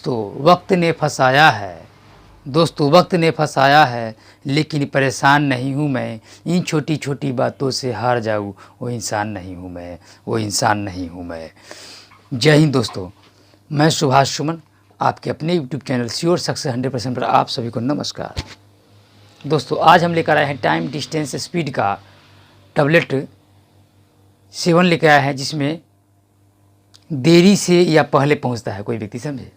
दोस्तों वक्त ने फंसाया है, लेकिन परेशान नहीं हूँ मैं। इन छोटी छोटी बातों से हार जाऊँ, वो इंसान नहीं हूँ मैं। जय हिंद दोस्तों, मैं सुभाष सुमन, आपके अपने यूट्यूब चैनल श्योर सक्सेस 100% पर आप सभी को नमस्कार। दोस्तों आज हम लेकर आए हैं टाइम डिस्टेंस स्पीड का टैबलेट 7 लेकर आए हैं, जिसमें देरी से या पहले पहुंचता है कोई व्यक्ति, समझे,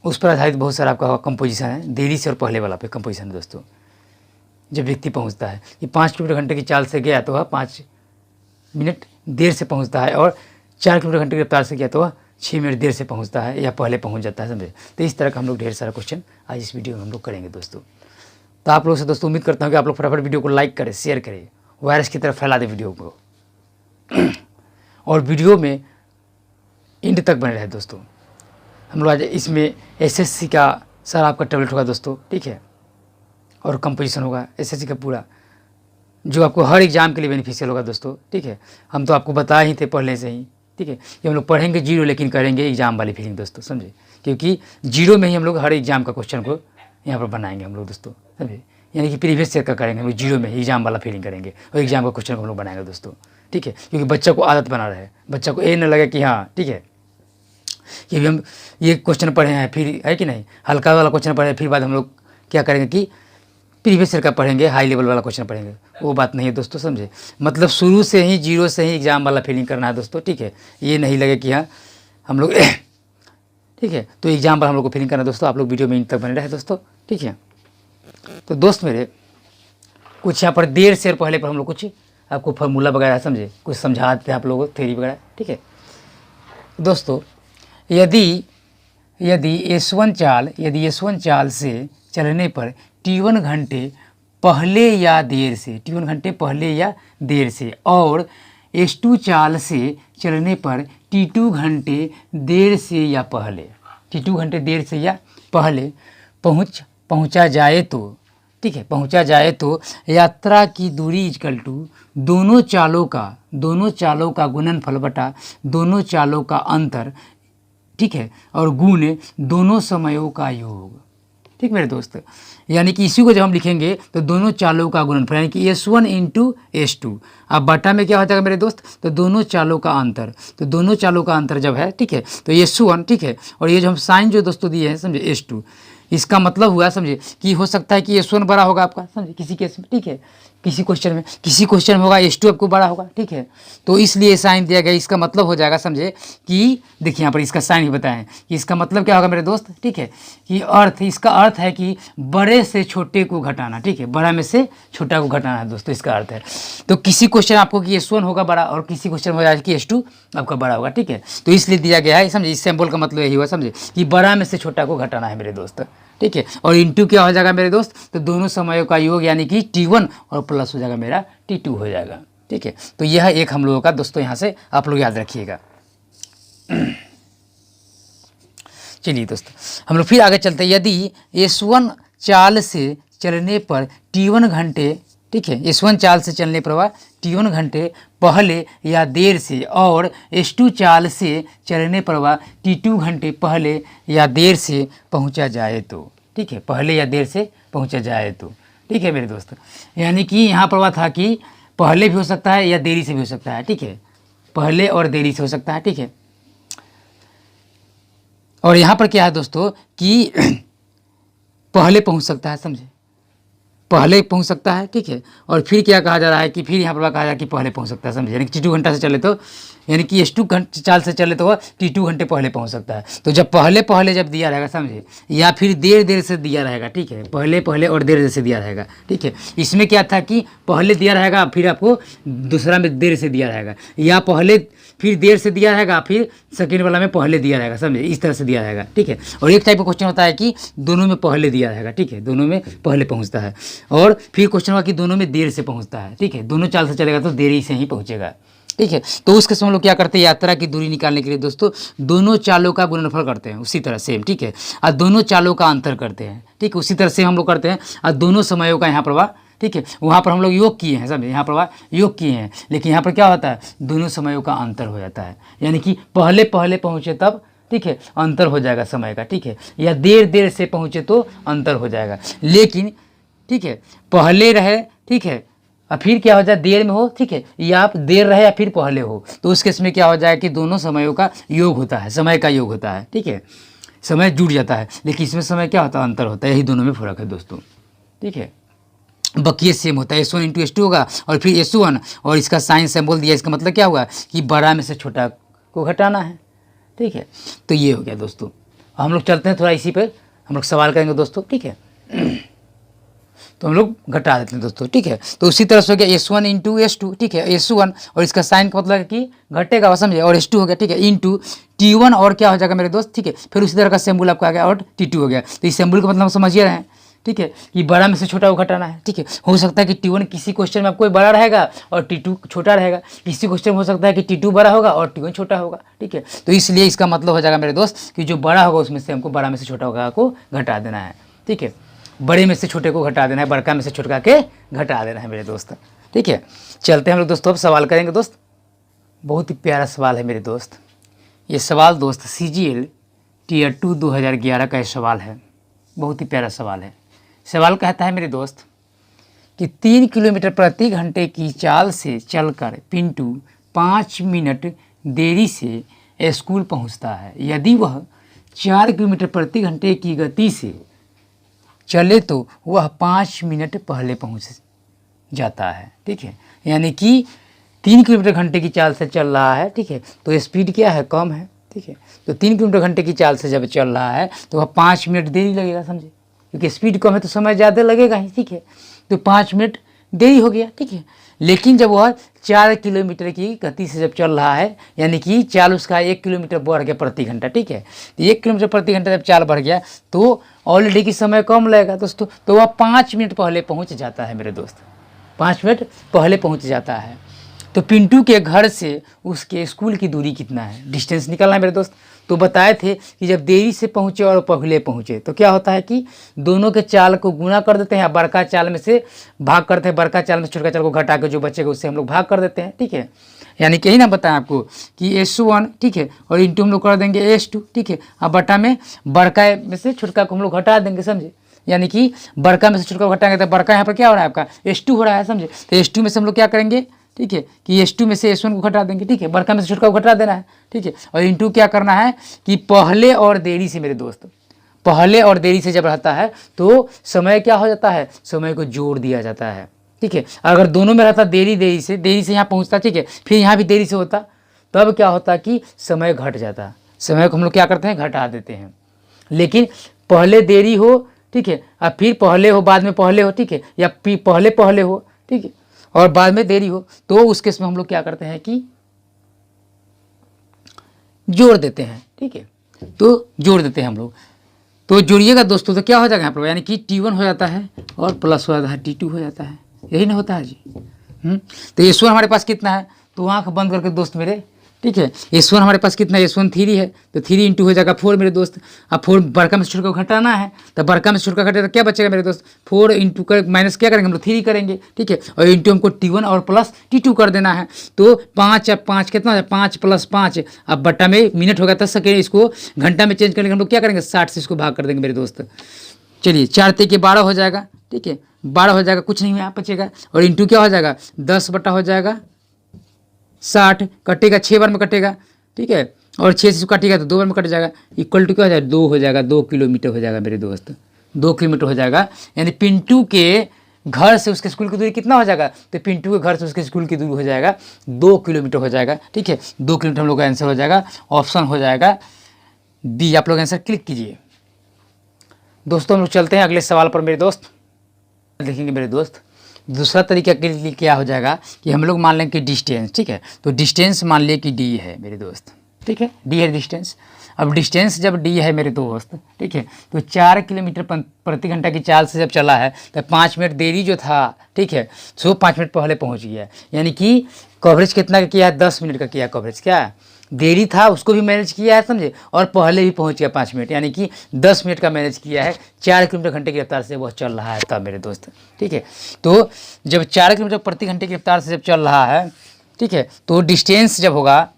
उस पर आधारित बहुत सारा आपका कंपोजिशन है। देरी से और पहले वाला पे कंपोजिशन है दोस्तों। जब व्यक्ति पहुंचता है कि 5 किलोमीटर घंटे की चाल से गया तो वह 5 मिनट देर से पहुंचता है, और 4 किलोमीटर घंटे की रफ्तार से गया तो वह 6 मिनट देर से पहुंचता है या पहले पहुंच जाता है, समझे। तो इस तरह का हम लोग ढेर सारा क्वेश्चन आज इस वीडियो में हम लोग करेंगे दोस्तों। तो आप लोगों से दोस्तों उम्मीद करता हूँ कि आप लोग फटाफट वीडियो को लाइक करें, शेयर करें, वायरस की तरफ फैला दें वीडियो को, और वीडियो में एंड तक बने रहे दोस्तों। हम लोग आज इसमें एसएससी का सारा आपका टैबलेट होगा दोस्तों, ठीक है, और कंपोजिशन होगा एसएससी का पूरा, जो आपको हर एग्ज़ाम के लिए बेनिफिशियल होगा दोस्तों, ठीक है। हम तो आपको बताए ही थे पहले से ही, ठीक है, कि हम लोग पढ़ेंगे जीरो लेकिन करेंगे एग्ज़ाम वाली फीलिंग दोस्तों, समझे, क्योंकि जीरो में ही हम लोग हर एग्ज़ाम का क्वेश्चन को यहाँ पर बनाएंगे हम लोग दोस्तों, समझे। यानी कि प्रीवियस ईयर का करेंगे हम लोग, जीरो में ही एग्ज़ाम वाला फीलिंग करेंगे और एग्ज़ाम का क्वेश्चन को हम लोग बनाएंगे दोस्तों, ठीक है। क्योंकि बच्चा को आदत बना रहे, बच्चा को ये न लगे कि हाँ ठीक है कि भी हम ये क्वेश्चन पढ़े हैं फिर, है कि नहीं, हल्का वाला क्वेश्चन पढ़े फिर बाद हम लोग क्या करेंगे कि प्रीवियस ईयर का पढ़ेंगे, हाई लेवल वाला क्वेश्चन पढ़ेंगे। वो बात नहीं है दोस्तों, समझे। मतलब शुरू से ही जीरो से ही एग्ज़ाम वाला फीलिंग करना है दोस्तों, ठीक है। ये नहीं लगे कि हाँ हम लोग ठीक है, तो एग्ज़ाम पर हम लोग को फीलिंग करना है दोस्तों। आप लोग वीडियो में इन तक बने रहे दोस्तों, ठीक है। तो दोस्त मेरे कुछ यहाँ पर देर से और पहले पर हम लोग कुछ आपको फार्मूला वगैरह, समझे, कुछ समझाते हैं आप लोगों को, थ्योरी वगैरह, ठीक है दोस्तों। यदि S1 चाल से चलने पर T1 घंटे पहले या देर से, T1 घंटे पहले या देर से, और S2 चाल से चलने पर T2 घंटे देर से या पहले, T2 घंटे देर से या पहले पहुंचा जाए तो, ठीक है, पहुंचा जाए तो यात्रा की दूरी इक्वल टू दोनों चालों का गुणनफल बटा दोनों चालों का अंतर, ठीक है, और गुण दोनों समयों का योग, ठीक मेरे दोस्त। यानी कि इसी को जब हम लिखेंगे तो दोनों चालों का गुणनफल, यानी कि S1 इंटू S2, अब बटा में क्या हो जाएगा मेरे दोस्त, तो दोनों चालों का अंतर, तो दोनों चालों का अंतर जब है, ठीक है, तो S1, ठीक है, और ये जो हम साइन जो दोस्तों दिए हैं, समझे, S2, इसका मतलब हुआ, समझे, कि हो सकता है कि S1 बड़ा होगा आपका, समझे, किसी केस में, ठीक है, किसी क्वेश्चन में होगा S2 आपको बड़ा होगा, ठीक है। तो इसलिए साइन दिया गया। इसका मतलब हो जाएगा, समझे, कि देखिए यहाँ पर इसका साइन ही बताएं कि इसका मतलब क्या होगा मेरे दोस्त, ठीक है, कि इसका अर्थ है कि बड़े से छोटे को घटाना, ठीक है, बड़ा में से छोटा को घटाना है दोस्तों, इसका अर्थ है। तो किसी क्वेश्चन आपको कि S1 होगा बड़ा और किसी क्वेश्चन में हो जाएगा कि S2 आपका बड़ा होगा, ठीक है। तो इसलिए दिया गया है, समझे, इस सिंबल का मतलब यही हुआ, समझे, कि बड़ा में से छोटा को घटाना है मेरे दोस्त, ठीक है। और इंटू क्या हो जाएगा मेरे दोस्त, तो दोनों समयों का योग, यानी कि T1 और प्लस हो जाएगा मेरा T2 हो जाएगा, ठीक है। तो यह एक हम लोगों का दोस्तों यहाँ से आप लोग याद रखिएगा। चलिए दोस्तों हम लोग फिर आगे चलते हैं। यदि S1 चाल से चलने पर T1 घंटे, ठीक है, S1 चाल से चलने पर वह T1 घंटे पहले या देर से, और S2 चाल से चलने पर वह T2 घंटे पहले या देर से पहुंचा जाए तो, ठीक है, पहले या देर से पहुंचा जाए तो, ठीक है मेरे दोस्त। यानी कि यहाँ पर वह था कि पहले भी हो सकता है या देरी से भी हो सकता है, ठीक है, पहले और देरी से हो सकता है, ठीक है। और यहाँ पर क्या है दोस्तों कि पहले पहुँच सकता है, समझे, पहले पहुंच सकता है, ठीक है। और फिर क्या कहा जा रहा है कि फिर यहाँ पर कहा जा रहा है कि पहले पहुंच सकता है, समझे, यानी कि T2 घंटा से चले तो, यानी कि S2 घंटे चाल से चले तो वह T2 घंटे पहले पहुंच सकता है। तो जब पहले जब दिया रहेगा, समझे, या फिर देर से दिया रहेगा, ठीक है, पहले और देर से दिया रहेगा, ठीक है। इसमें क्या था कि पहले दिया रहेगा फिर आपको दूसरा में देर से दिया रहेगा, या पहले फिर देर से दिया रहेगा फिर सेकेंड वाला में पहले दिया रहेगा, समझे, इस तरह से दिया रहेगा, ठीक है। और एक टाइप का क्वेश्चन होता है कि दोनों में पहले दिया रहेगा, ठीक है, दोनों में पहले पहुंचता है, और फिर क्वेश्चन हुआ कि दोनों में देर से पहुंचता है, ठीक है, दोनों चाल से चलेगा तो देरी से ही पहुंचेगा, ठीक है। तो उसके समय लोग क्या करते हैं, यात्रा की दूरी निकालने के लिए दोस्तों दोनों चालों का गुणनफल करते हैं, उसी तरह सेम, ठीक है, और दोनों चालों का अंतर करते हैं, ठीक है, उसी तरह से हम लोग करते हैं, और दोनों समयों का यहाँ पर, ठीक है, वहाँ पर हम लोग योग किए हैं, समझे, यहाँ पर योग किए हैं, लेकिन यहाँ पर क्या होता है, दोनों समयों का अंतर हो जाता है, यानी कि पहले पहुँचे तब ठीक है, अंतर हो जाएगा समय का, ठीक है, या देर से पहुँचे तो अंतर हो जाएगा। लेकिन ठीक है, पहले रहे, ठीक है, और फिर क्या हो जाए देर में हो, ठीक है, या आप देर रहे या फिर पहले हो, तो उस केस में क्या हो जाए कि दोनों समयों का योग होता है, समय का योग होता है, ठीक है, समय जुड़ जाता है। लेकिन इसमें समय क्या होता है, अंतर होता है। यही दोनों में फर्क है दोस्तों, ठीक है। बाकी ये सेम होता है, S1 इंटू S2 होगा और फिर S1, और इसका साइन सिंबल दिया, इसका मतलब क्या हुआ कि बड़ा में से छोटा को घटाना है, ठीक है। तो ये हो गया दोस्तों। हम लोग चलते हैं थोड़ा इसी पर, हम लोग सवाल करेंगे दोस्तों, ठीक है। तो हम लोग घटा देते हैं दोस्तों, ठीक है। तो उसी तरह से हो गया S1 इंटू S2, ठीक है, S1 और इसका साइन का मतलब है कि घटेगा, समझे, और S2 हो गया, ठीक है, इंटू T1 और क्या हो जाएगा मेरे दोस्त, ठीक है। फिर उसी तरह का सिंबल आपका आ गया और T2 हो गया। तो इस सिंबल का मतलब हम समझिए रहे हैं, ठीक है, कि बड़ा में से छोटा को घटाना है, ठीक है। हो सकता है कि T1 किसी क्वेश्चन में आपको बड़ा रहेगा और T2 छोटा रहेगा, किसी क्वेश्चन में हो सकता है कि T2 बड़ा होगा और T1 छोटा होगा, ठीक है। तो इसलिए इसका मतलब हो जाएगा मेरे दोस्त कि जो बड़ा होगा उसमें से हमको बड़ा में से छोटा होगा को घटा देना है, ठीक है। बड़े में से छोटे को घटा देना है, बड़का में से छोटा के घटा देना है मेरे दोस्त, ठीक है। चलते हैं हम लोग दोस्तों, अब सवाल करेंगे दोस्त। बहुत ही प्यारा सवाल है मेरे दोस्त। ये सवाल दोस्त CGL Tier 2 2011 का ये सवाल है। बहुत ही प्यारा सवाल है। सवाल कहता है मेरे दोस्त कि 3 किलोमीटर प्रति घंटे की चाल से चलकर पिंटू 5 मिनट देरी से स्कूल पहुंचता है। यदि वह 4 किलोमीटर प्रति घंटे की गति से चले तो वह 5 मिनट पहले पहुंच जाता है, ठीक है। यानी कि 3 किलोमीटर घंटे की चाल से चल रहा है, ठीक है, तो स्पीड क्या है, कम है, ठीक है। तो 3 किलोमीटर घंटे की चाल से जब चल रहा है तो वह 5 मिनट देरी लगेगा, समझे, क्योंकि स्पीड कम है तो समय ज़्यादा लगेगा ही, ठीक है। तो 5 मिनट देरी हो गया, ठीक है। लेकिन जब वह 4 किलोमीटर की गति से जब चल रहा है, यानी कि चाल उसका 1 किलोमीटर बढ़ गया प्रति घंटा, ठीक है। तो 1 किलोमीटर प्रति घंटा जब चाल बढ़ गया तो ऑलरेडी की समय कम लगेगा दोस्तों, तो वह 5 मिनट पहले पहुंच जाता है मेरे दोस्त, 5 मिनट पहले पहुंच जाता है। तो पिंटू के घर से उसके स्कूल की दूरी कितना है, डिस्टेंस निकालना है मेरे दोस्त। तो बताए थे कि जब देरी से पहुँचे और पहले पहुँचे तो क्या होता है कि दोनों के चाल को गुना कर देते हैं, बड़का चाल में से भाग करते हैं, बड़का चाल में छोटका चाल को घटा के जो बचेगा उससे हम लोग भाग कर देते हैं, ठीक है। यानी कहीं ना बताएं आपको कि S1, ठीक है, और इंटू हम लोग कर देंगे S2, ठीक है, अब बटा में बड़का में से छोटका को हम लोग घटा देंगे, समझे। यानी कि बड़का में से छोटका को घटाएंगे तो बड़का यहाँ पर क्या हो रहा है आपका S2 हो रहा है, समझे। तो S2 में से हम लोग क्या करेंगे, ठीक है, कि S2 में से S1 को घटा देंगे, ठीक है, बड़का में से छोटका को घटा देना है, ठीक है। और इंटू क्या करना है कि पहले और देरी से मेरे दोस्त, पहले और देरी से जब रहता है तो समय क्या हो जाता है, समय को जोड़ दिया जाता है, ठीक है। अगर दोनों में रहता देरी से यहाँ पहुँचता, ठीक है, फिर यहाँ भी देरी से होता, तब क्या होता कि समय घट जाता, समय को हम लोग क्या करते हैं घटा देते हैं। लेकिन पहले देरी हो, ठीक है, अब फिर पहले हो, बाद में पहले हो, ठीक है, या पहले हो, ठीक है, और बाद में देरी हो, तो उस केस में हम लोग क्या करते हैं कि जोड़ देते हैं, ठीक है। तो जोड़ देते हैं हम लोग, तो जोड़िएगा दोस्तों, तो क्या हो जाएगा यहाँ पर, यानी कि T1 हो जाता है और प्लस हो जाता है T2 हो जाता है, यही ना होता है जी। तो S1 हमारे पास कितना है, तो आँख बंद करके दोस्त मेरे, ठीक है, S1 हमारे पास कितना है, S1 3 है, तो 3 इंटू हो जाएगा 4 मेरे दोस्त। अब 4 बड़का में से छोटका को घटाना है, तो बड़का में से छोटका घटेगा तो क्या बचेगा मेरे दोस्त, 4 इंटू कर माइनस क्या करेंगे हम लोग 3 करेंगे, ठीक है, और इंटू हमको T1 और प्लस T2 कर देना है। तो 5 अब 5 कितना है, 5 + 5, अब बट्टा में मिनट होगा 10 सेकेंड, इसको घंटा में चेंज करके हम लोग क्या करेंगे 60 से इसको भाग कर देंगे मेरे दोस्त। चलिए 4 × 3 = 12 हो जाएगा, ठीक है, 12 हो जाएगा, कुछ नहीं यहाँ बचेगा, और इंटू क्या हो जाएगा 10 बटा हो जाएगा 60, कटेगा 6 बार में कटेगा, ठीक है, और 6 से कटेगा तो 2 बार में कट जाएगा, इक्वल टू क्या हो जाएगा 2 हो जाएगा, 2 किलोमीटर हो जाएगा मेरे दोस्त, 2 किलोमीटर हो जाएगा। यानी पिंटू के घर से उसके स्कूल की दूरी कितना हो जाएगा, तो पिंटू के घर से उसके स्कूल की दूरी हो जाएगा 2 किलोमीटर हो जाएगा, ठीक है, 2 किलोमीटर हम लोग का आंसर हो जाएगा, ऑप्शन हो जाएगा बी। आप लोग आंसर क्लिक कीजिए दोस्तों। हम लोग चलते हैं अगले सवाल पर मेरे दोस्त। देखेंगे मेरे दोस्त, दूसरा तरीका के लिए क्या हो जाएगा कि हम लोग मान लें कि डिस्टेंस, ठीक है, तो डिस्टेंस मान लिया कि D है मेरे दोस्त, ठीक है, D है डिस्टेंस। अब डिस्टेंस जब D है मेरे दोस्त, ठीक है, तो 4 किलोमीटर प्रति घंटा की चाल से जब चला है तो 5 मिनट देरी जो था, ठीक है, सो 5 मिनट पहले पहुंच गया। यानी कि कवरेज कितना का किया है, 10 मिनट का किया कवरेज, क्या देरी था उसको भी मैनेज किया है, समझे, और पहले भी पहुंच गया 5 मिनट, यानी कि 10 मिनट का मैनेज किया है। 4 किलोमीटर घंटे की रफ्तार से वह चल रहा है तब मेरे दोस्त, ठीक है। तो जब 4 किलोमीटर प्रति घंटे की रफ्तार से जब चल रहा है, ठीक है, तो डिस्टेंस जब होगा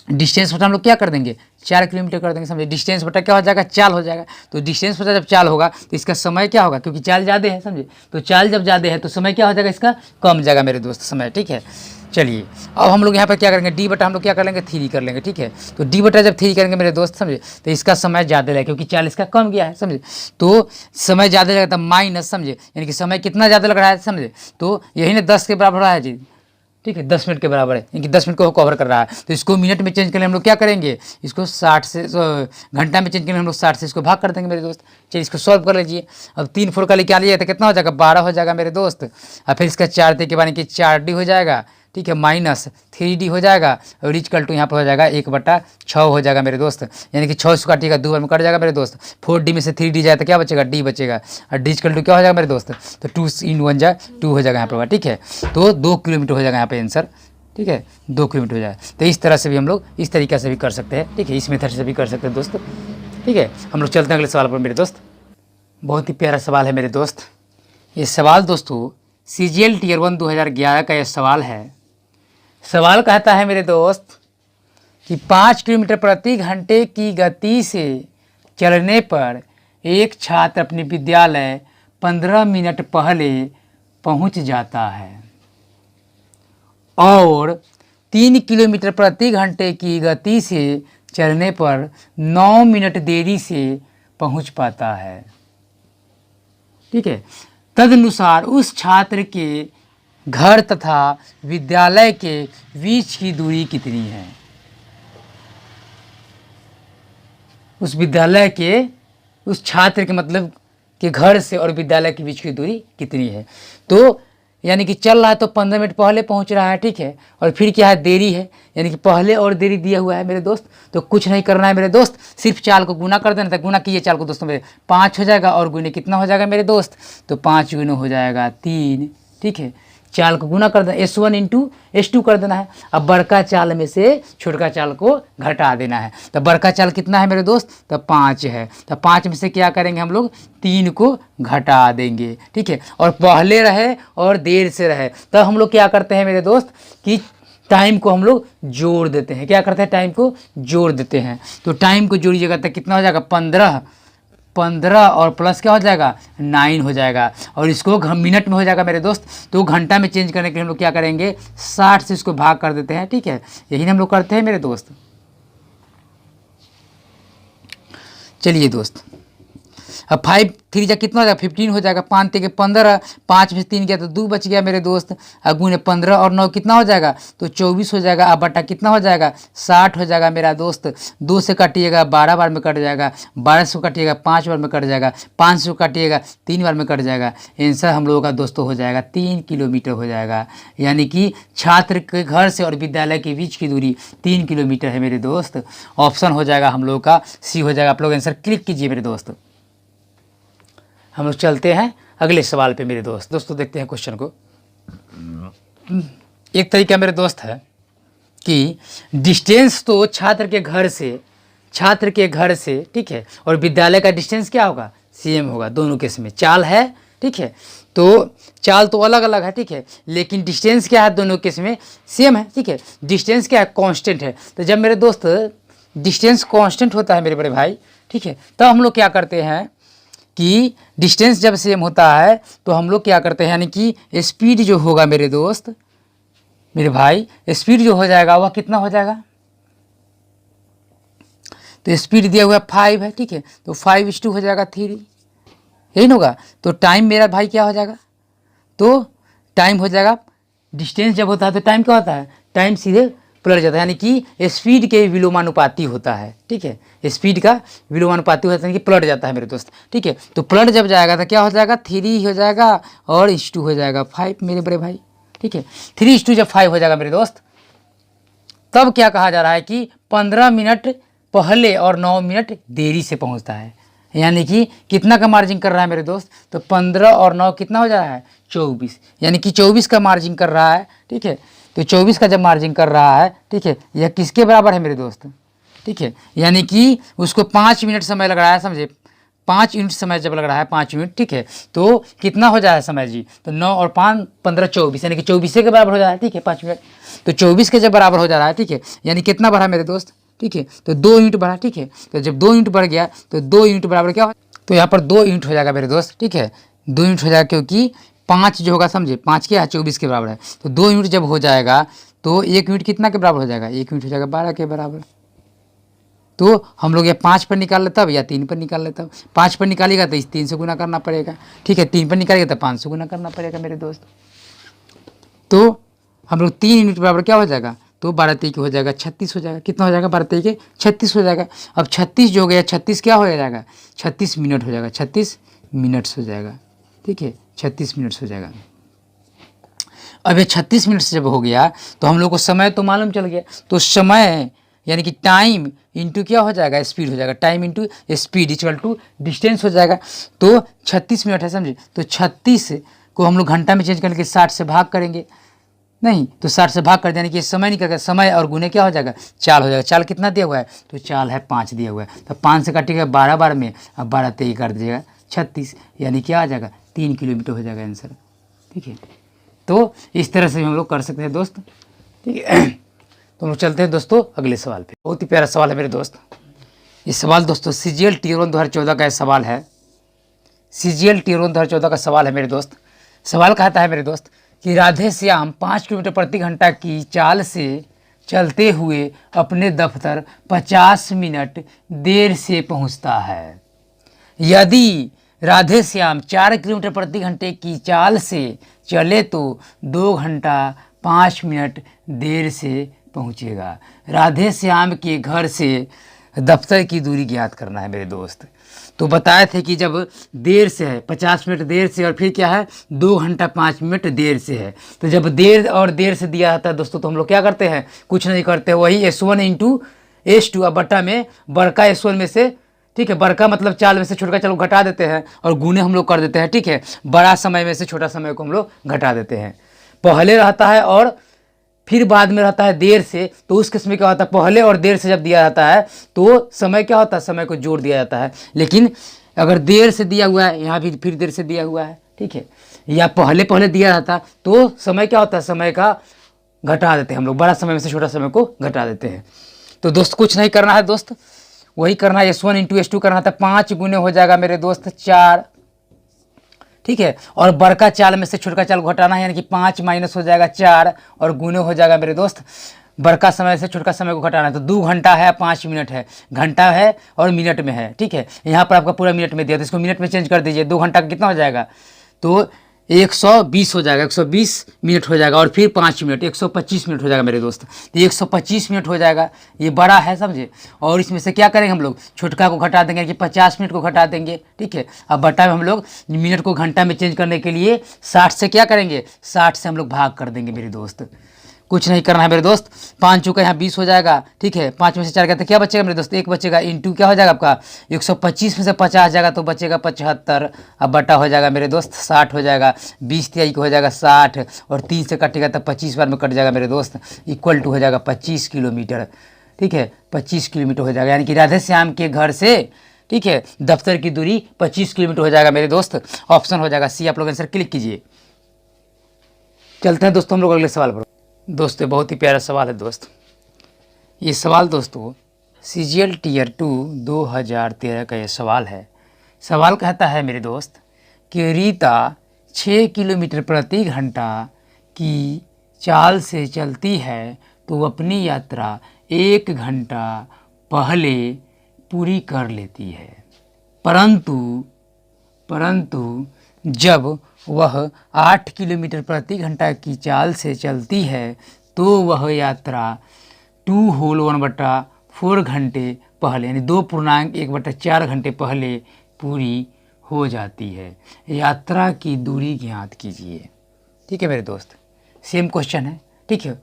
डिस्टेंस बटा हम लोग क्या कर देंगे 4 किलोमीटर कर देंगे, समझे। डिस्टेंस बटा क्या हो जाएगा चाल हो जाएगा। तो डिस्टेंस बटा जब चाल होगा तो इसका समय क्या होगा, क्योंकि चाल ज़्यादा है, समझे। तो चाल जब ज़्यादा है तो समय क्या हो जाएगा इसका कम जाएगा मेरे दोस्त, समय, ठीक है। चलिए अब हम लोग यहाँ पर क्या करेंगे, डी बटा हम लोग क्या कर लेंगे 3 कर लेंगे, ठीक है। तो डी बटा जब 3 करेंगे मेरे दोस्त, समझे, तो इसका समय ज़्यादा लगेगा क्योंकि चाल इसका कम गया है, समझे। तो समय ज़्यादा लगेगा तो माइनस, समझे, यानी कि समय कितना ज़्यादा लग रहा है, समझे। तो यही ना 10 के बराबर रहा है जी, ठीक है, 10 मिनट के बराबर है, यानी कि 10 मिनट को कवर कर रहा है। तो इसको मिनट में चेंज करने हम लोग क्या करेंगे, इसको 60 से घंटा में चेंज करने हम लोग 60 से इसको भाग कर देंगे मेरे दोस्त। चलिए इसको सॉल्व कर लीजिए। अब 3 4 का लेके आ लीजिए तो कितना हो जाएगा 12 हो जाएगा मेरे दोस्त। और फिर इसका 4 के बाद कि 4D हो जाएगा, ठीक है, माइनस 3D हो जाएगा और इक्वल टू यहाँ पर हो जाएगा 1/6 हो जाएगा मेरे दोस्त। यानी कि 6 से काटिएगा 2 बार में कट जाएगा मेरे दोस्त। 4D में से 3D जाए तो क्या बचेगा D बचेगा और D इक्वल टू क्या हो जाएगा मेरे दोस्त, तो 2 × 1 जा 2 हो जाएगा यहाँ पर, ठीक है। तो 2 किलोमीटर हो जाएगा यहाँ पे आंसर, ठीक है, 2 किलोमीटर हो जाए। तो इस तरह से भी हम लोग इस तरीक़े से भी कर सकते हैं, ठीक है, इस मेथड से भी कर सकते हैं दोस्त, ठीक है। हम लोग चलते हैं अगले सवाल पर मेरे दोस्त। बहुत ही प्यारा सवाल है मेरे दोस्त। ये सवाल दोस्तों CGL Tier 1 2011 का ये सवाल है। सवाल कहता है मेरे दोस्त कि 5 किलोमीटर प्रति घंटे की गति से चलने पर एक छात्र अपने विद्यालय 15 मिनट पहले पहुंच जाता है और 3 किलोमीटर प्रति घंटे की गति से चलने पर 9 मिनट देरी से पहुंच पाता है, ठीक है। तदनुसार उस छात्र के घर तथा विद्यालय के बीच की दूरी कितनी है। उस विद्यालय के, उस छात्र के मतलब कि घर से और विद्यालय के बीच की दूरी कितनी है। तो यानी कि चल रहा है तो 15 मिनट पहले पहुंच रहा है, ठीक है, और फिर क्या है देरी है, यानी कि पहले और देरी दिया हुआ है मेरे दोस्त। तो कुछ नहीं करना है मेरे दोस्त, सिर्फ चाल को गुना कर देना था। गुना कीजिए चाल को दोस्तों मेरे, 5 हो जाएगा और गुने कितना हो जाएगा मेरे दोस्त, तो 5 गुना हो जाएगा 3, ठीक है। चाल को गुना कर देना, S1 × S2 कर देना है। अब बड़का चाल में से छोटका चाल को घटा देना है। तो बड़का चाल कितना है मेरे दोस्त, तो 5 है। तो 5 में से क्या करेंगे हम लोग 3 को घटा देंगे, ठीक है। और पहले रहे और देर से रहे तब हम लोग क्या करते हैं मेरे दोस्त कि टाइम को हम लोग जोड़ देते हैं। क्या करते हैं, टाइम को जोड़ देते हैं। तो टाइम को जोड़िएगा तो कितना हो जाएगा 15 और प्लस क्या हो जाएगा 9 हो जाएगा। और इसको मिनट में हो जाएगा मेरे दोस्त। तो घंटा में चेंज करने के लिए हम लोग क्या करेंगे 60 से इसको भाग कर देते हैं, ठीक है। यही हम लोग करते हैं मेरे दोस्त। चलिए दोस्त, अब 5 3 जा कितना हो जाएगा 15 हो जाएगा। 5 3 15, 5 में 3 गया तो 2 बच गया मेरे दोस्त। अब गुने 15 और 9 कितना हो जाएगा, तो 24 हो जाएगा। अब बटा कितना हो जाएगा 60 हो जाएगा मेरा दोस्त। 2 से काटिएगा 12 बार में कट जाएगा, 12 से काटिएगा 5 बार में कट जाएगा, 5 से काटिएगा 3 बार में कट जाएगा। आंसर हम लोगों का दोस्तों हो जाएगा 3 किलोमीटर हो जाएगा। यानी कि छात्र के घर से और विद्यालय के बीच की दूरी 3 किलोमीटर है मेरे दोस्त। ऑप्शन हो जाएगा हम लोग का सी हो जाएगा। आप लोग आंसर क्लिक कीजिए मेरे दोस्त। हम लोग चलते हैं अगले सवाल पे मेरे दोस्त। दोस्तों देखते हैं क्वेश्चन को। एक तरीका मेरे दोस्त है कि डिस्टेंस तो छात्र के घर से ठीक है, और विद्यालय का डिस्टेंस क्या होगा सेम होगा दोनों केस में। चाल है, ठीक है, तो चाल तो अलग अलग है, ठीक है, लेकिन डिस्टेंस क्या है दोनों केस में सेम है, ठीक है। डिस्टेंस क्या है कांस्टेंट है। तो जब मेरे दोस्त डिस्टेंस कांस्टेंट होता है मेरे बड़े भाई, ठीक है, तब हम लोग क्या करते हैं कि डिस्टेंस जब सेम होता है तो हम लोग क्या करते हैं, यानी कि स्पीड जो होगा मेरे दोस्त मेरे भाई, स्पीड जो हो जाएगा वह कितना हो जाएगा, तो स्पीड दिया हुआ 5 है, ठीक है, तो 5:2 हो जाएगा 3, यही ना होगा। तो टाइम मेरा भाई क्या हो जाएगा, तो टाइम हो जाएगा, डिस्टेंस जब होता है तो टाइम क्या होता है, टाइम सीधे पलट जाता है, यानी कि स्पीड के विलोमानुपाती होता है, ठीक है, स्पीड का विलोमानुपाती होता है, यानी कि पलट जाता है मेरे दोस्त, ठीक है। तो पलट जब जाएगा तो क्या हो जाएगा 3 हो जाएगा और 2 हो जाएगा 5 मेरे बड़े भाई, ठीक है। 3:2 जब 5 हो जाएगा मेरे दोस्त, तब क्या कहा जा रहा है कि 15 मिनट पहले और 9 मिनट देरी से पहुंचता है। यानी कि कितना का मार्जिन कर रहा है मेरे दोस्त, तो 15 और 9 कितना हो जा रहा है 24, यानी कि 24 का मार्जिन कर रहा है, ठीक है। तो 24 का जब मार्जिन कर रहा है, ठीक है, यह किसके बराबर है मेरे दोस्त, ठीक है, यानी कि उसको 5 मिनट समय लग रहा है, समझे, 5 यूनिट समय जब लग रहा है, 5 यूनिट, ठीक है, तो कितना हो जाएगा समय जी, तो 9 और 5 15 24, यानी कि 24 के बराबर हो जा रहा है, ठीक है, 5 मिनट, तो 24 के जब बराबर हो जा रहा है, ठीक है, यानी कितना बढ़ा मेरे दोस्त, ठीक है, तो 2 यूनिट बढ़ा, ठीक है, तो जब 2 यूनिट बढ़ गया तो 2 यूनिट बराबर क्या हो, तो यहाँ पर 2 यूनिट हो जाएगा मेरे दोस्त, ठीक है, 2 यूनिट हो जाएगा, क्योंकि 5 जो होगा समझे, 5 क्या है, 24 के बराबर है, तो 2 यूनिट जब हो जाएगा तो 1 यूनिट कितना के बराबर हो जाएगा, 1 यूनिट हो जाएगा 12 के बराबर। तो हम लोग ये 5 पर निकाल लेता या 3 पर निकाल लेता, 5 पर निकालेगा तो इस 3 से गुना करना पड़ेगा, ठीक है, 3 पर निकालेगा तो 5 से गुना करना पड़ेगा मेरे दोस्त। तो हम लोग 3 यूनिट बराबर क्या हो जाएगा, तो 12 3 हो जाएगा 36 हो जाएगा, कितना हो जाएगा, 12 3 के 36 हो जाएगा। अब 36 जो हो गया, 36 क्या हो जाएगा, 36 मिनट हो जाएगा, 36 मिनट्स हो जाएगा, ठीक है, 36 मिनट्स हो जाएगा। अब ये 36 मिनट से जब हो गया तो हम लोग को समय तो मालूम चल गया, तो समय यानी कि टाइम इंटू क्या हो जाएगा, स्पीड हो जाएगा, time into speed equal to distance हो जाएगा। तो 36 मिनट है समझे, तो 36 को हम लोग घंटा में चेंज करके 60 से भाग करेंगे, नहीं तो 60 से भाग कर देने की समय निकल गया, समय और गुने क्या हो जाएगा, चाल हो जाएगा। चाल कितना दिया हुआ है, तो चाल है 5 दिया हुआ है, तो 5 से काटिएगा 12 बार में, अब 12 3 कर दीजिएगा 36, यानी क्या आ जाएगा, 3 किलोमीटर हो जाएगा आंसर, ठीक है। तो इस तरह से हम लोग कर सकते हैं दोस्त, ठीक है। तो हम लोग चलते हैं दोस्तों अगले सवाल पे। बहुत ही प्यारा सवाल है मेरे दोस्त, ये सवाल दोस्तों CGL Tier 1 2014 का सवाल है, CGL Tier 1 2014 का सवाल है मेरे दोस्त। सवाल कहता है मेरे दोस्त कि राधे श्याम 5 किलोमीटर प्रति घंटा की चाल से चलते हुए अपने दफ्तर 50 मिनट देर से पहुंचता है। यदि राधे श्याम 4 किलोमीटर प्रति घंटे की चाल से चले तो 2 घंटा 5 मिनट देर से पहुंचेगा। राधे श्याम के घर से दफ्तर की दूरी ज्ञात करना है मेरे दोस्त। तो बताए थे कि जब देर से है 50 मिनट देर से, और फिर क्या है 2 घंटा 5 मिनट देर से है, तो जब देर और देर से दिया जाता है दोस्तों तो हम लोग क्या करते हैं, कुछ नहीं करते, वही S1 इंटू S2 अब बट्टा में बड़का S1 में से, ठीक है, बड़का मतलब चाल में से छोटा चाल को घटा देते हैं और गुने हम लोग कर देते हैं, ठीक है, बड़ा समय में से छोटा समय को हम लोग घटा देते हैं। पहले रहता है और फिर बाद में रहता है देर से, तो उस किस्म में क्या होता है, पहले और देर से जब दिया जाता है तो समय क्या होता है, समय को जोड़ दिया जाता है। लेकिन अगर देर से दिया हुआ है, यहाँ भी फिर देर से दिया हुआ है, ठीक है, या पहले पहले दिया जाता तो समय क्या होता है, समय का घटा देते हैं हम लोग, बड़ा समय में से छोटा समय को घटा देते हैं। तो दोस्त कुछ नहीं करना है दोस्त, वही करना है, S1 इंटू S2 करना था, 5 गुने हो जाएगा मेरे दोस्त 4, ठीक है, और बड़का चाल में से छोटका चाल घटाना है, यानी कि 5 माइनस हो जाएगा 4 और गुने हो जाएगा मेरे दोस्त बड़का समय से छोटका समय को घटाना है। तो 2 घंटा है 5 मिनट है, घंटा है और मिनट में है, ठीक है, यहाँ पर आपका पूरा मिनट में दिया, तो इसको मिनट में चेंज कर दीजिए, 2 घंटा कितना हो जाएगा, तो 120 हो जाएगा, 120 मिनट हो जाएगा, और फिर 5 मिनट 125 मिनट हो जाएगा मेरे दोस्त। तो 125 मिनट हो जाएगा, ये बड़ा है समझे, और इसमें से क्या करेंगे हम लोग, छोटका को घटा देंगे कि 50 मिनट को घटा देंगे, ठीक है। अब बट्टा में हम लोग मिनट को घंटा में चेंज करने के लिए 60 से क्या करेंगे, 60 से हम लोग भाग कर देंगे मेरे दोस्त। कुछ नहीं करना है मेरे दोस्त, 5 चौका यहाँ 20 हो जाएगा, ठीक है, 5 में से 4 गया तो क्या बचेगा मेरे दोस्त, 1 बचेगा, इंटू क्या हो जाएगा आपका 125 में से 50 जाएगा तो बचेगा 75, अब बटा हो जाएगा मेरे दोस्त 60 हो जाएगा, 20 तिहाई को हो जाएगा 60 और 3 से कटेगा तो 25 बार में कट जाएगा मेरे दोस्त, इक्वल टू हो जाएगा 25 किलोमीटर, ठीक है, 25 किलोमीटर हो जाएगा, यानी कि राधे श्याम के घर से, ठीक है, दफ्तर की दूरी 25 किलोमीटर हो जाएगा मेरे दोस्त। ऑप्शन हो जाएगा सी, आप लोग आंसर क्लिक कीजिए। चलते हैं दोस्तों हम लोग अगले सवाल पर। दोस्तों बहुत ही प्यारा सवाल है दोस्त, ये सवाल दोस्तों CGL Tier 2 2013 का ये सवाल है। सवाल कहता है मेरे दोस्त कि रीता 6 किलोमीटर प्रति घंटा की चाल से चलती है तो अपनी यात्रा 1 घंटा पहले पूरी कर लेती है, परंतु जब वह 8 किलोमीटर प्रति घंटा की चाल से चलती है तो वह यात्रा 2 होल 1/4 घंटे पहले, यानी 2.1/4 घंटे पहले पूरी हो जाती है। यात्रा की दूरी ज्ञात कीजिए, ठीक है मेरे दोस्त। सेम क्वेश्चन है, ठीक है,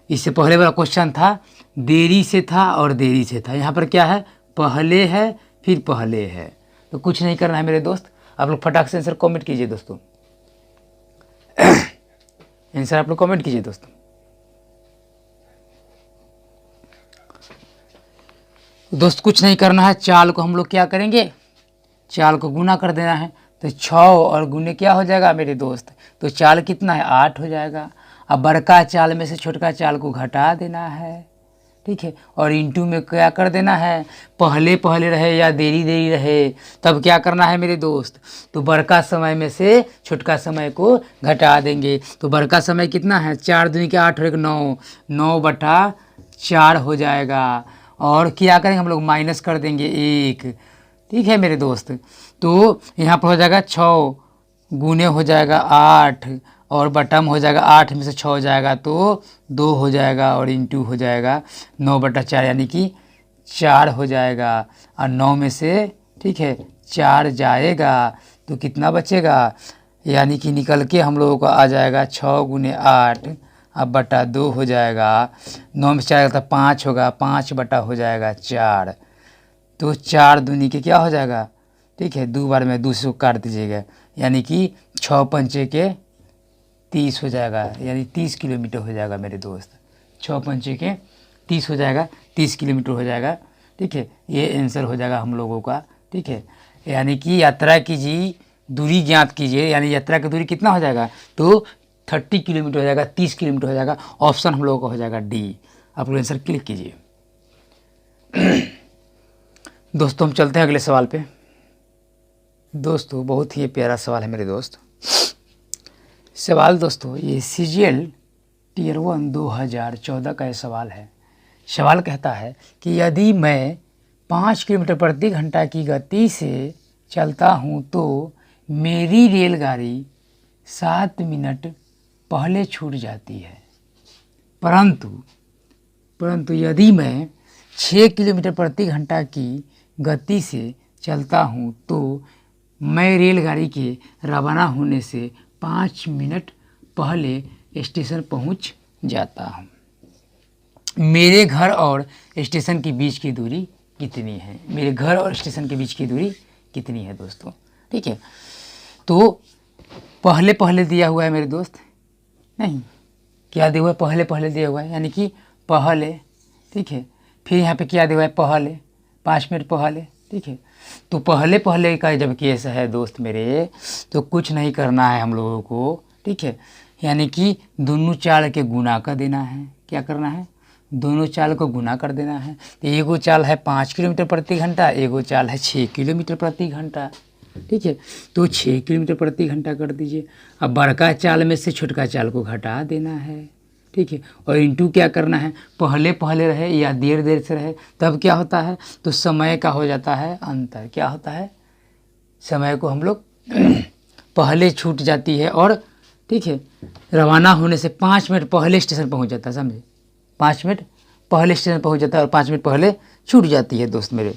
इससे पहले वाला क्वेश्चन था देरी से था और देरी से था, यहाँ पर क्या है, पहले है फिर पहले है। तो कुछ नहीं करना है मेरे दोस्त, आप लोग फटाक से आंसर कमेंट कीजिए दोस्तों। आंसर आप लोग कमेंट कीजिए दोस्तों। दोस्त कुछ नहीं करना है, चाल को हम लोग क्या करेंगे, चाल को गुना कर देना है, तो 6 और गुने क्या हो जाएगा मेरे दोस्त, तो चाल कितना है 8 हो जाएगा। अब बड़का चाल में से छोटका चाल को घटा देना है, ठीक है, और इंटू में क्या कर देना है, पहले पहले रहे या देरी देरी रहे तब क्या करना है मेरे दोस्त, तो बड़का समय में से छोटका समय को घटा देंगे। तो बड़का समय कितना है, 4 दूनी के 8 और 1 9, 9/4 हो जाएगा। और क्या करेंगे हम लोग, माइनस कर देंगे 1, ठीक है मेरे दोस्त। तो यहाँ पर हो जाएगा 6 गुने हो जाएगा 8 और बटम हो जाएगा 8 में से 6 हो जाएगा तो 2 हो जाएगा और इंटू हो जाएगा 9/4 यानी कि 4 हो जाएगा। और 9 में से, ठीक है, 4 जाएगा तो कितना बचेगा, यानी कि निकल के हम लोगों को आ जाएगा 6 गुने 8 अब बटा 2 हो जाएगा। 9 में से 4 तो 5 होगा, 5 बटा हो जाएगा 4, तो 4 दूनी के क्या हो जाएगा, ठीक है, 2 बार में 2 से काट दीजिएगा, यानी कि 6 पंचे के 30 हो जाएगा, यानी 30 किलोमीटर हो जाएगा मेरे दोस्त। 6 पंचे के 30 हो जाएगा, 30 किलोमीटर हो जाएगा, ठीक है, ये आंसर हो जाएगा हम लोगों का, ठीक है। यानी कि यात्रा कीजिए, दूरी ज्ञात कीजिए, यानी यात्रा की दूरी कितना हो जाएगा, तो 30 किलोमीटर हो जाएगा, 30 किलोमीटर हो जाएगा। ऑप्शन हम लोगों का हो जाएगा डी। आप लोग आंसर क्लिक कीजिए। दोस्तों हम चलते हैं अगले सवाल पे। दोस्तों बहुत ही प्यारा सवाल है मेरे दोस्त। सवाल दोस्तों ये CGL Tier 1 2014 का ये सवाल है। सवाल कहता है कि यदि मैं 5 किलोमीटर प्रति घंटा की गति से चलता हूँ तो मेरी रेलगाड़ी 7 मिनट पहले छूट जाती है, परंतु यदि मैं 6 किलोमीटर प्रति घंटा की गति से चलता हूँ तो मैं रेलगाड़ी के रवाना होने से 5 मिनट पहले स्टेशन पहुँच जाता हूँ। मेरे घर और स्टेशन के बीच की दूरी कितनी है, मेरे घर और स्टेशन के बीच की दूरी कितनी है दोस्तों, ठीक है। तो पहले पहले दिया हुआ है मेरे दोस्त, नहीं क्या दिया हुआ है, पहले पहले दिया हुआ है, यानी कि पहले, ठीक है। फिर यहाँ पे क्या दिया हुआ है, पहले 5 मिनट पहले, ठीक है। तो पहले पहले का जब केस है दोस्त मेरे, तो कुछ नहीं करना है हम लोगों को, ठीक है, यानी कि दोनों चाल के गुना कर देना है। क्या करना है, दोनों चाल को गुना कर देना है। तो एगो चाल है 5 किलोमीटर प्रति घंटा, एगो चाल है 6 किलोमीटर प्रति घंटा, ठीक है। तो 6 किलोमीटर प्रति घंटा कर दीजिए। अब बड़का चाल में से छोटका चाल को घटा देना है, ठीक है, और इंटू क्या करना है, पहले पहले रहे या देर देर से रहे तब क्या होता है, तो समय का हो जाता है अंतर। क्या होता है, समय को हम लोग पहले छूट जाती है और, ठीक है, रवाना होने से 5 मिनट पहले स्टेशन पहुंच जाता है, समझे, 5 मिनट पहले स्टेशन पहुंच जाता है और 5 मिनट पहले छूट जाती है दोस्त मेरे।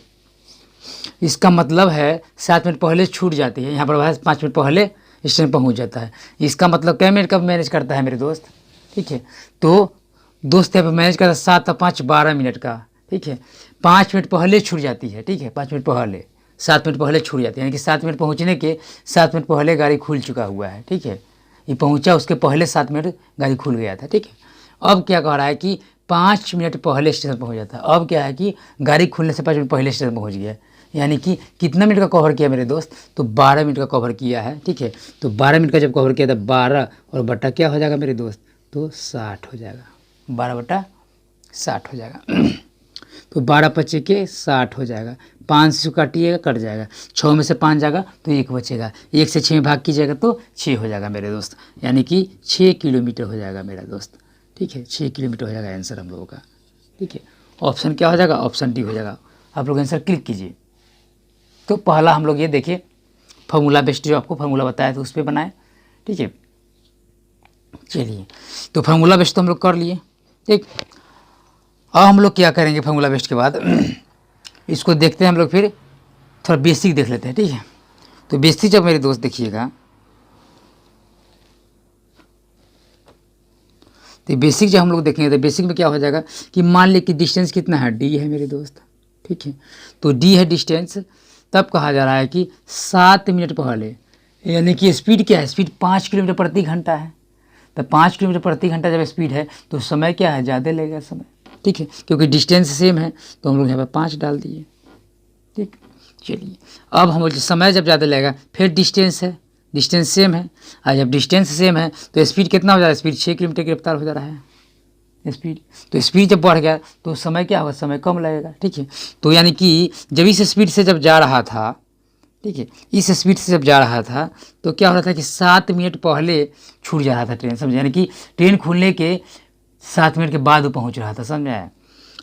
इसका मतलब है 7 मिनट पहले छूट जाती है, यहाँ पर 5 मिनट पहले स्टेशन पहुंच जाता है। इसका मतलब क्या मिनट कब मैनेज करता है मेरे दोस्त, ठीक है। तो दोस्त यहाँ पर मैनेज करता है 7 और 5 12 मिनट का, ठीक है। 5 मिनट पहले छूट जाती है, ठीक है, 5 मिनट पहले, 7 मिनट पहले छूट जाती है, यानी कि 7 मिनट पहुँचने के 7 मिनट पहले गाड़ी खुल चुका हुआ है, ठीक है। ये पहुँचा उसके पहले 7 मिनट गाड़ी खुल गया था, ठीक है। अब क्या कह रहा है कि 5 मिनट पहले स्टेशन पहुँच जाता है। अब क्या है कि गाड़ी खुलने से 5 मिनट पहले स्टेशन पहुँच गया, यानी कि कितना मिनट का कवर किया मेरे दोस्त, तो 12 मिनट का कवर किया है, ठीक है। तो 12 मिनट का जब कवर किया था 12 और बटा क्या हो जाएगा मेरे दोस्त, तो 60 हो जाएगा, 12/60 हो जाएगा। तो 12 पचे के 60 हो जाएगा, 5 से काटिएगा कट जाएगा, 6 में से 5 जाएगा तो 1 बचेगा, 1 से 6 में भाग कीजिएगा तो 6 हो जाएगा मेरे दोस्त, यानी कि 6 किलोमीटर हो जाएगा मेरा दोस्त, ठीक है। 6 किलोमीटर हो जाएगा आंसर हम लोगों का, ठीक है। ऑप्शन क्या हो जाएगा, ऑप्शन डी हो जाएगा। आप लोग आंसर क्लिक कीजिए। तो पहला हम लोग ये देखिए फार्मूला बेस्ड, जो आपको फार्मूला बताया था उस पर बनाए, ठीक है। चलिए तो फार्मूला बेस्ड तो हम लोग कर लिए, ठीक। अब हम लोग क्या करेंगे फार्मूला बेस्ड के बाद इसको देखते हैं हम लोग, फिर थोड़ा बेसिक देख लेते हैं, ठीक है। तो बेसिक जब मेरे दोस्त देखिएगा, तो बेसिक जब हम लोग देखेंगे तो बेसिक में क्या हो जाएगा कि मान लीजिए कि डिस्टेंस कितना है, डी है मेरे दोस्त, ठीक है। तो डी है डिस्टेंस, तब कहा जा रहा है कि 7 मिनट पहले, यानी कि स्पीड क्या है, स्पीड 5 किलोमीटर प्रति घंटा है। तो 5 किलोमीटर प्रति घंटा जब स्पीड है तो समय क्या है, ज़्यादा लगेगा समय, ठीक है, क्योंकि डिस्टेंस सेम है। तो हम लोग यहाँ पर 5 डाल दिए, ठीक। चलिए अब हम समय जब ज़्यादा लगेगा, फिर डिस्टेंस है, डिस्टेंस सेम है, और जब डिस्टेंस सेम है तो स्पीड कितना हो जा रहा है, स्पीड 6 किलोमीटर की रफ्तार हो जा रहा है स्पीड। तो स्पीड जब बढ़ गया तो समय क्या होगा, समय कम लगेगा। ठीक है, तो यानी कि जब इस स्पीड से जब जा रहा था, ठीक है, इस स्पीड से जब जा रहा था तो क्या हो रहा था कि 7 मिनट पहले छूट जा रहा था ट्रेन, समझे, यानी कि ट्रेन खुलने के 7 मिनट के बाद वो पहुंच रहा था, समझा।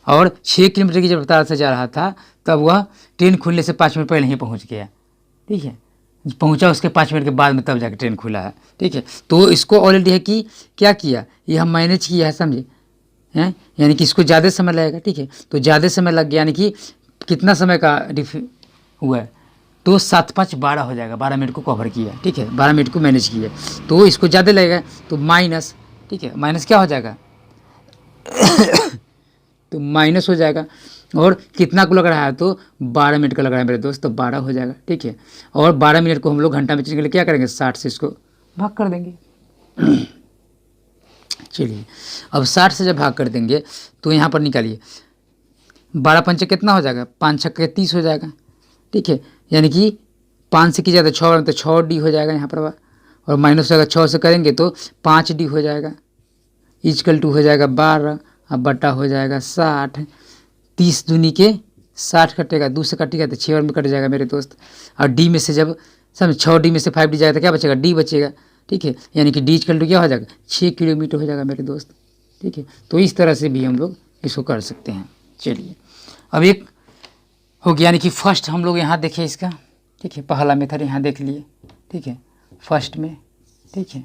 और 6 किलोमीटर की जब रफ्तार से जा रहा था तब वह ट्रेन खुलने से 5 मिनट पहले ही पहुंच गया। ठीक है, पहुंचा उसके 5 मिनट के बाद में तब जाकर ट्रेन खुला है। ठीक है, तो इसको ऑलरेडी है कि क्या किया, ये हम मैनेज किया है, समझे हैं, यानी कि इसको ज़्यादा समय लगेगा। ठीक है, तो ज़्यादा समय लग गया, यानी कि कितना समय का हुआ है, तो 7 5 12 हो जाएगा, 12 मिनट को कवर किया। ठीक है, 12 मिनट को मैनेज किया, तो इसको ज़्यादा लगेगा तो माइनस, ठीक है, माइनस क्या हो जाएगा तो माइनस हो जाएगा। और कितना को लग रहा है, तो 12 मिनट का लग रहा है मेरे दोस्त, तो 12 हो जाएगा। ठीक है, और 12 मिनट को हम लोग घंटा में चेंज के लिए क्या करेंगे, 60 से इसको भाग कर देंगे चलिए अब 60 से जब भाग कर देंगे तो यहाँ पर निकालिए, 12 पंचे कितना हो जाएगा, 5 छक्के 30 हो जाएगा। ठीक है, यानी कि 5 से की जाएगा 6 तो 6D हो जाएगा यहाँ पर, और माइनस अगर 6 से करेंगे तो 5D हो जाएगा, इजकल टू हो जाएगा 12, अब बटा हो जाएगा 60, 30 दूनी के 60 कटेगा, 2 से कटेगा तो 6 बार में कट जाएगा मेरे दोस्त। और डी में से जब समझ 6D में से 5D जाएगा तो क्या बचेगा, डी बचेगा। ठीक है, यानी कि डी इजकल टू क्या हो जाएगा, 6 किलोमीटर हो जाएगा मेरे दोस्त। ठीक है, तो इस तरह से भी हम लोग इसको कर सकते हैं। चलिए अब एक हो गया, यानी कि फर्स्ट हम लोग यहाँ देखें इसका। ठीक है, पहला मेथड यहाँ देख लिए। ठीक है, फर्स्ट में। ठीक है,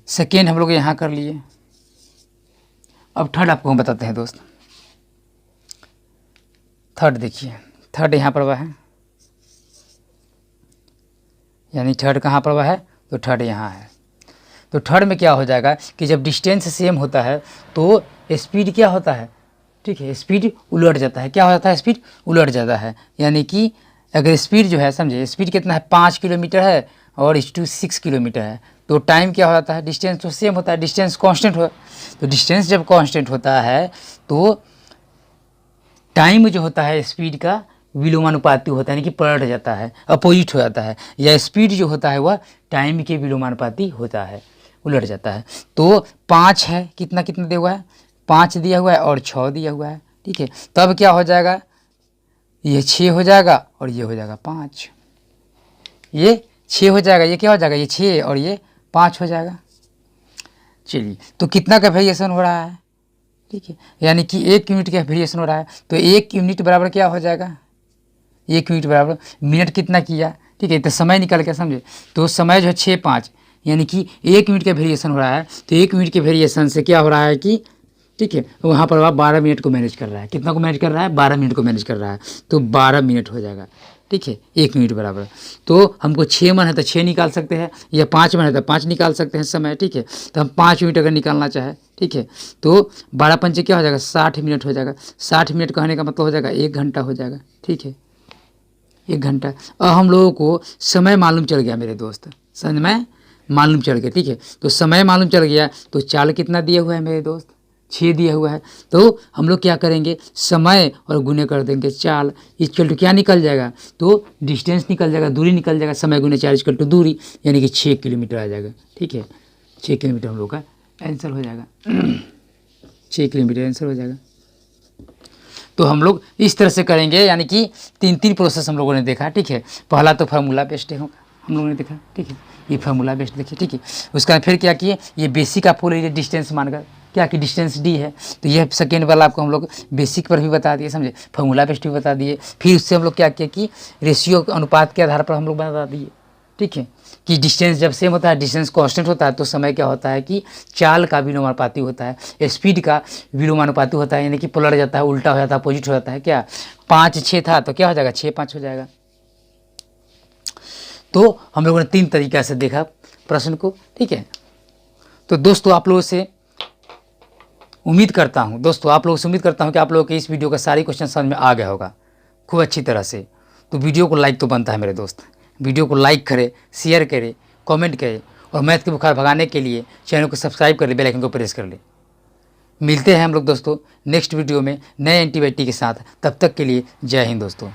सेकेंड हम लोग यहाँ कर लिए। अब थर्ड आपको हम बताते हैं दोस्त। थर्ड देखिए, थर्ड यहाँ पर हुआ है, यानी थर्ड कहाँ पर हुआ है, तो थर्ड यहाँ है। तो थर्ड में क्या हो जाएगा कि जब डिस्टेंस सेम होता है तो स्पीड क्या होता है, ठीक है, स्पीड उलट जाता है। क्या हो जाता है, स्पीड उलट जाता है। यानी कि अगर स्पीड जो है, समझे, स्पीड कितना है, 5 किलोमीटर है और 6 किलोमीटर है, तो टाइम क्या हो जाता है, डिस्टेंस तो सेम होता है, डिस्टेंस कांस्टेंट हो। तो डिस्टेंस जब कांस्टेंट होता है तो टाइम जो होता है स्पीड का विलोमानुपाती होता है, यानी कि पलट जाता है, अपोजिट हो जाता है, या स्पीड जो होता है वह टाइम के विलोमानुपाती होता है, उलट जाता है। तो 5 है, कितना कितना दिया हुआ है, 5 दिया हुआ है और 6 दिया हुआ है। ठीक है, तब क्या हो जाएगा, ये 6 हो जाएगा और ये हो जाएगा 5, ये 6 हो जाएगा, ये क्या हो जाएगा, ये 6 और ये 5 हो जाएगा। चलिए, तो कितना का वेरिएशन हो रहा है, ठीक है, यानी कि 1 यूनिट का वेरिएशन हो रहा है। तो 1 यूनिट बराबर क्या हो जाएगा, 1 यूनिट बराबर मिनट कितना किया। ठीक है, तो समय निकल के, समझे, तो समय जो है 6 5, यानी कि 1 यूनिट का वेरिएशन हो रहा है। तो 1 यूनिट के वेरिएशन से क्या हो रहा है कि, ठीक है, वहाँ पर वह 12 मिनट को मैनेज कर रहा है। कितना को मैनेज कर रहा है, 12 मिनट को मैनेज कर रहा है, तो 12 मिनट हो जाएगा। ठीक है, 1 मिनट बराबर, तो हमको 6 मन है तो 6 निकाल सकते हैं, या 5 मन है तो 5 निकाल सकते हैं समय। ठीक है, तो हम 5 मिनट अगर निकालना चाहे, ठीक है, तो 12 पंचे क्या हो जाएगा, 60 मिनट हो जाएगा। 60 मिनट कहने का मतलब हो जाएगा 1 घंटा हो जाएगा। ठीक है, 1 घंटा। अब हम लोगों को समय मालूम चल गया मेरे दोस्त, समय मालूम चल गया। ठीक है, तो समय मालूम चल गया तो चाल कितना दिया हुआ है मेरे दोस्त, 6 दिया हुआ है। तो हम लोग क्या करेंगे, समय और गुने कर देंगे चाल, इक्वल टू क्या निकल जाएगा, तो डिस्टेंस निकल जाएगा, दूरी निकल जाएगा, समय गुने 4 इक्वल टू दूरी, यानी कि 6 किलोमीटर आ जाएगा। ठीक है, 6 किलोमीटर हम लोग का आंसर हो जाएगा 6 किलोमीटर आंसर हो जाएगा। तो हम लोग इस तरह से करेंगे, यानी कि 3 प्रोसेस हम लोगों ने देखा। ठीक है, पहला तो फार्मूला बेस्ड होगा, हम लोगों ने देखा। ठीक है, ये फार्मूला बेस्ड देखिए। ठीक है, उसका फिर क्या किए, ये बेसिक आपको ले डिस्टेंस मानकर क्या कि डिस्टेंस डी है, तो यह सेकेंड वाला आपको हम लोग बेसिक पर भी बता दिए, समझे, फार्मूला बेस्ड भी बता दिए। फिर उससे हम लोग क्या किया कि रेशियो अनुपात के आधार पर हम लोग बता दिए। ठीक है, कि डिस्टेंस जब सेम होता है, डिस्टेंस कांस्टेंट होता है, तो समय क्या होता है कि चाल का विलोमानुपाती होता है, स्पीड का विलोमानुपाती होता है, यानी कि पलट जाता है, उल्टा हो जाता है, अपोजिट हो जाता है। क्या 5 6 था तो क्या हो जाएगा, 6 5 हो जाएगा। तो हम लोगों ने 3 तरीक़ा से देखा प्रश्न को। ठीक है, तो दोस्तों आप लोगों से उम्मीद करता हूँ कि आप लोगों के इस वीडियो का सारी क्वेश्चन समझ में आ गया होगा खूब अच्छी तरह से। तो वीडियो को लाइक तो बनता है मेरे दोस्त, वीडियो को लाइक करें, शेयर करें, कमेंट करें, और मैथ के बुखार भगाने के लिए चैनल को सब्सक्राइब कर ले, बेल आइकन को प्रेस कर ले। मिलते हैं हम लोग दोस्तों नेक्स्ट वीडियो में नए एंटीबायोटिक के साथ। तब तक के लिए जय हिंद दोस्तों।